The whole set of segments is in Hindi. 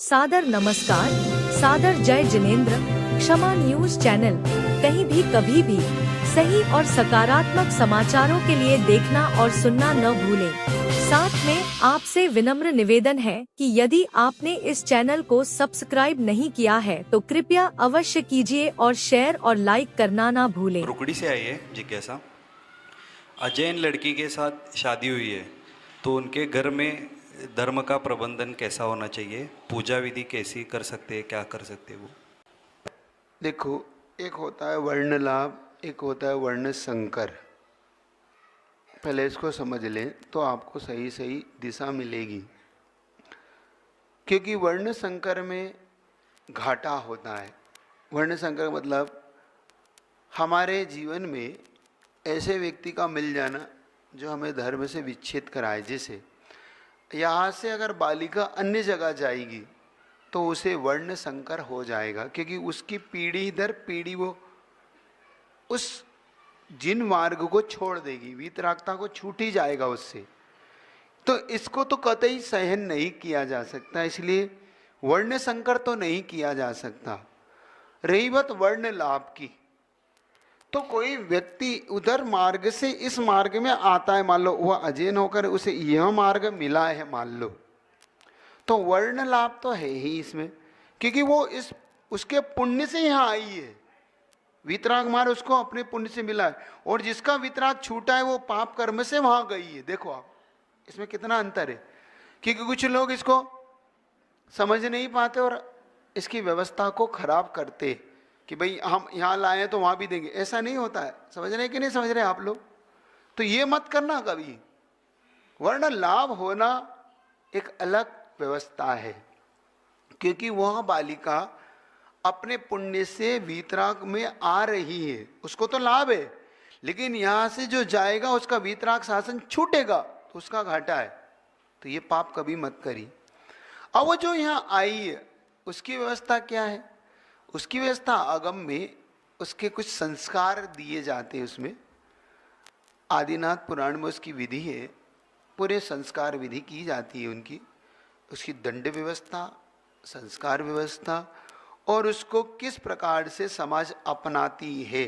सादर नमस्कार, सादर जय जिनेंद्र। क्षमा न्यूज चैनल कहीं भी कभी भी सही और सकारात्मक समाचारों के लिए देखना और सुनना न भूलें। साथ में आपसे विनम्र निवेदन है कि यदि आपने इस चैनल को सब्सक्राइब नहीं किया है तो कृपया अवश्य कीजिए और शेयर और लाइक करना ना भूलें। रुकड़ी से आई है जिज्ञासा। अजैन लड़की के साथ शादी हुई है तो उनके घर में धर्म का प्रबंधन कैसा होना चाहिए, पूजा विधि कैसी कर सकते हैं, क्या कर सकते हैं वो? देखो, एक होता है वर्ण लाभ, एक होता है वर्ण संकर। पहले इसको समझ लें तो आपको सही सही दिशा मिलेगी, क्योंकि वर्ण संकर में घाटा होता है। वर्ण संकर मतलब हमारे जीवन में ऐसे व्यक्ति का मिल जाना जो हमें धर्म से विच्छेद कराए। जैसे यहाँ से अगर बालिका अन्य जगह जाएगी तो उसे वर्ण संकर हो जाएगा, क्योंकि उसकी पीढ़ी दर पीढ़ी वो उस जिन मार्ग को छोड़ देगी, वीतरागता को छूट ही जाएगा उससे। तो इसको तो कतई सहन नहीं किया जा सकता, इसलिए वर्ण संकर तो नहीं किया जा सकता। रही बात वर्ण लाभ की, तो कोई व्यक्ति उधर मार्ग से इस मार्ग में आता है, मान लो वह अजैन होकर उसे यह मार्ग मिला है मान लो, तो वर्ण लाभ तो है ही इसमें, क्योंकि वो इस उसके पुण्य से यहाँ आई है। वितराग मार्ग उसको अपने पुण्य से मिला है, और जिसका वितराग छूटा है वो पाप कर्म से वहां गई है। देखो आप इसमें कितना अंतर है, क्योंकि कुछ लोग इसको समझ नहीं पाते और इसकी व्यवस्था को खराब करते कि भाई हम यहाँ लाए तो वहां भी देंगे। ऐसा नहीं होता है। समझ रहे कि नहीं समझ रहे आप लोग? तो ये मत करना कभी। वर्ण लाभ होना एक अलग व्यवस्था है, क्योंकि वह बालिका अपने पुण्य से वीतराग में आ रही है, उसको तो लाभ है, लेकिन यहां से जो जाएगा उसका वीतराग शासन छूटेगा तो उसका घाटा है। तो ये पाप कभी मत करी। अब वो जो यहाँ आई है उसकी व्यवस्था क्या है? उसकी व्यवस्था आगम में उसके कुछ संस्कार दिए जाते हैं। उसमें आदिनाथ पुराण में उसकी विधि है, पूरे संस्कार विधि की जाती है उनकी, उसकी दंड व्यवस्था, संस्कार व्यवस्था, और उसको किस प्रकार से समाज अपनाती है,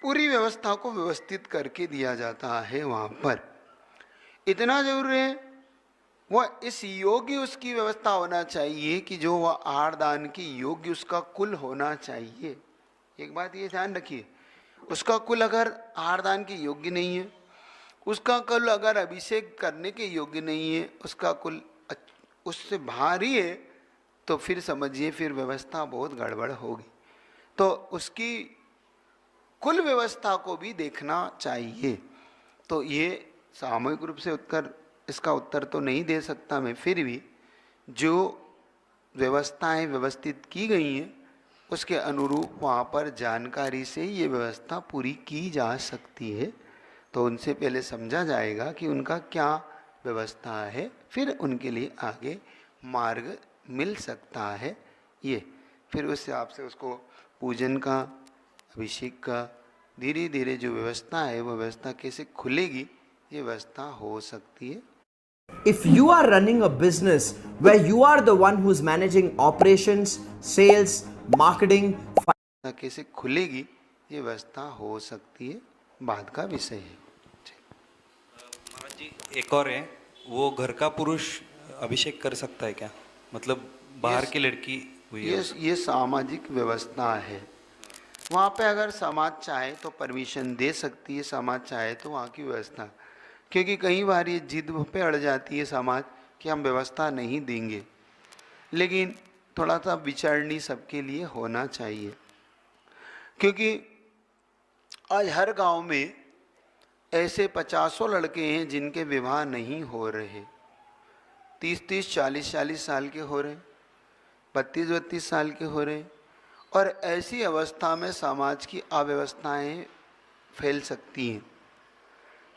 पूरी व्यवस्था को व्यवस्थित करके दिया जाता है वहाँ पर। इतना जरूर है वह इस योग्य उसकी व्यवस्था होना चाहिए कि जो वह आहारदान की योग्य उसका कुल होना चाहिए। एक बात ये ध्यान रखिए, उसका कुल अगर आहारदान के योग्य नहीं है, उसका कुल अगर अभिषेक करने के योग्य नहीं है, उसका कुल उससे भारी है, तो फिर समझिए फिर व्यवस्था बहुत गड़बड़ होगी। तो उसकी कुल व्यवस्था को भी देखना चाहिए। तो ये सामूहिक रूप से इसका उत्तर तो नहीं दे सकता मैं, फिर भी जो व्यवस्थाएं व्यवस्थित की गई हैं उसके अनुरूप वहाँ पर जानकारी से ये व्यवस्था पूरी की जा सकती है। तो उनसे पहले समझा जाएगा कि उनका क्या व्यवस्था है, फिर उनके लिए आगे मार्ग मिल सकता है। ये फिर उस हिसाब से उसको पूजन का, अभिषेक का, धीरे धीरे जो व्यवस्था है वो व्यवस्था कैसे खुलेगी, ये व्यवस्था हो सकती है। If you are running a business where you are the one who's managing operations, sales, marketing, कैसे खुलेगी, ये व्यवस्था हो सकती है, बाद का विषय है। महाराज जी, एक और है, वो घर का पुरुष अभिषेक कर सकता है क्या? मतलब बाहर की लड़की हुई है। ये सामाजिक व्यवस्था है। वहाँ पे अगर समाज चाहे तो परमिशन दे सकती है, समाज चाहे तो वहाँ की व्यवस्था, क्योंकि कई बार ये जिद पे अड़ जाती है समाज कि हम व्यवस्था नहीं देंगे, लेकिन थोड़ा सा विचारणी सबके लिए होना चाहिए, क्योंकि आज हर गांव में ऐसे 50 लड़के हैं जिनके विवाह नहीं हो रहे, 30-30, 40-40 साल के हो रहे, 32-32 साल के हो रहे, और ऐसी अवस्था में समाज की अव्यवस्थाएं फैल सकती हैं।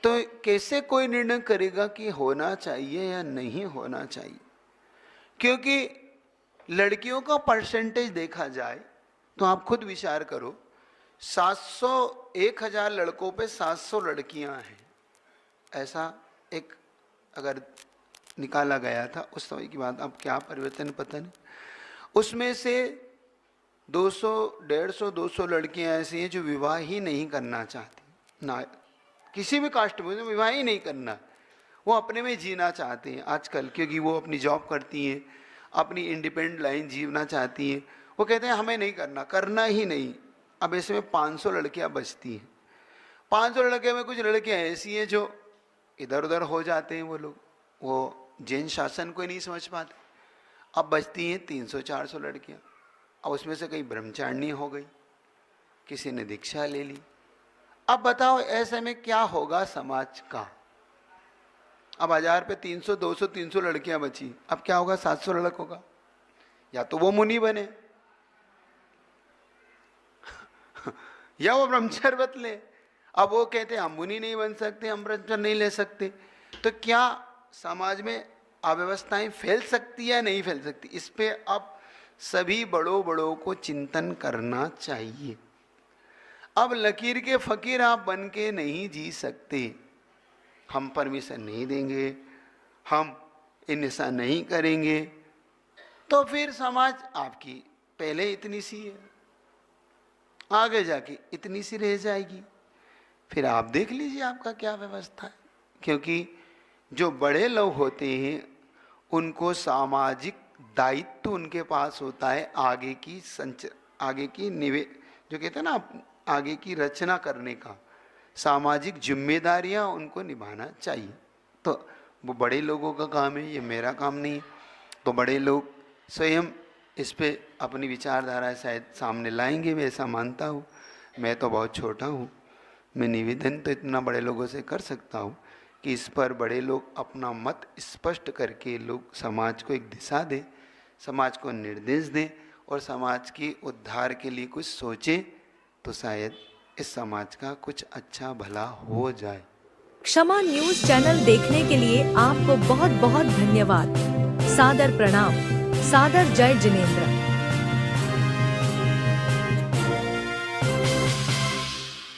तो कैसे कोई निर्णय करेगा कि होना चाहिए या नहीं होना चाहिए? क्योंकि लड़कियों का परसेंटेज देखा जाए तो आप खुद विचार करो, 1000 लड़कों पे 700 लड़कियां हैं, ऐसा एक अगर निकाला गया था उस समय की बात, अब क्या परिवर्तन पता नहीं। उसमें से 200, 150, 200 लड़कियां ऐसी हैं जो विवाह ही नहीं करना चाहती, ना किसी भी कास्ट में विवाह ही नहीं करना, वो अपने में जीना चाहते हैं आजकल, क्योंकि वो अपनी जॉब करती हैं, अपनी इंडिपेंडेंट लाइन जीना चाहती हैं। वो कहते हैं हमें नहीं करना, करना ही नहीं। अब ऐसे में 500 लड़कियां बचती हैं। 500 लड़कियों में कुछ लड़कियां ऐसी हैं जो इधर उधर हो जाते हैं, वो लोग वो जैन शासन को ही नहीं समझ पाते। अब बचती हैं 300-400 लड़कियां। अब उसमें से कई ब्रह्मचारिणी हो गई, किसी ने दीक्षा ले ली। अब बताओ ऐसे में क्या होगा समाज का? अब 1000 पे 300, 200, 300 लड़कियां बची, अब क्या होगा? 700 लड़कों का। या तो वो मुनि बने या वो ब्रह्मचर्य व्रत ले। अब वो कहते हैं हम मुनि नहीं बन सकते, हम ब्रह्मचर्य नहीं ले सकते, तो क्या समाज में अव्यवस्थाएं फैल सकती है या नहीं फैल सकती? इस पे अब सभी बड़ों बड़ों को चिंतन करना चाहिए। अब लकीर के फकीर आप बन के नहीं जी सकते। हम परमिशन नहीं देंगे, हम ऐसा नहीं करेंगे, तो फिर समाज आपकी पहले इतनी सी है, आगे जाके इतनी सी रह जाएगी। फिर आप देख लीजिए आपका क्या व्यवस्था है। क्योंकि जो बड़े लोग होते हैं उनको सामाजिक दायित्व उनके पास होता है, आगे की जो कहते हैं ना, आगे की रचना करने का, सामाजिक जिम्मेदारियां उनको निभाना चाहिए। तो वो बड़े लोगों का काम है, ये मेरा काम नहीं है। तो बड़े लोग स्वयं इस पे अपनी विचारधारा शायद सामने लाएंगे, मैं ऐसा मानता हूँ। मैं तो बहुत छोटा हूँ, मैं निवेदन तो इतना बड़े लोगों से कर सकता हूँ कि इस पर बड़े लोग अपना मत स्पष्ट करके लोग समाज को एक दिशा दें, समाज को निर्देश दें और समाज की उद्धार के लिए कुछ सोचें, तो शायद इस समाज का कुछ अच्छा भला हो जाए। क्षमा न्यूज चैनल देखने के लिए आपको बहुत बहुत धन्यवाद। सादर प्रणाम। सादर जय जिनेंद्र।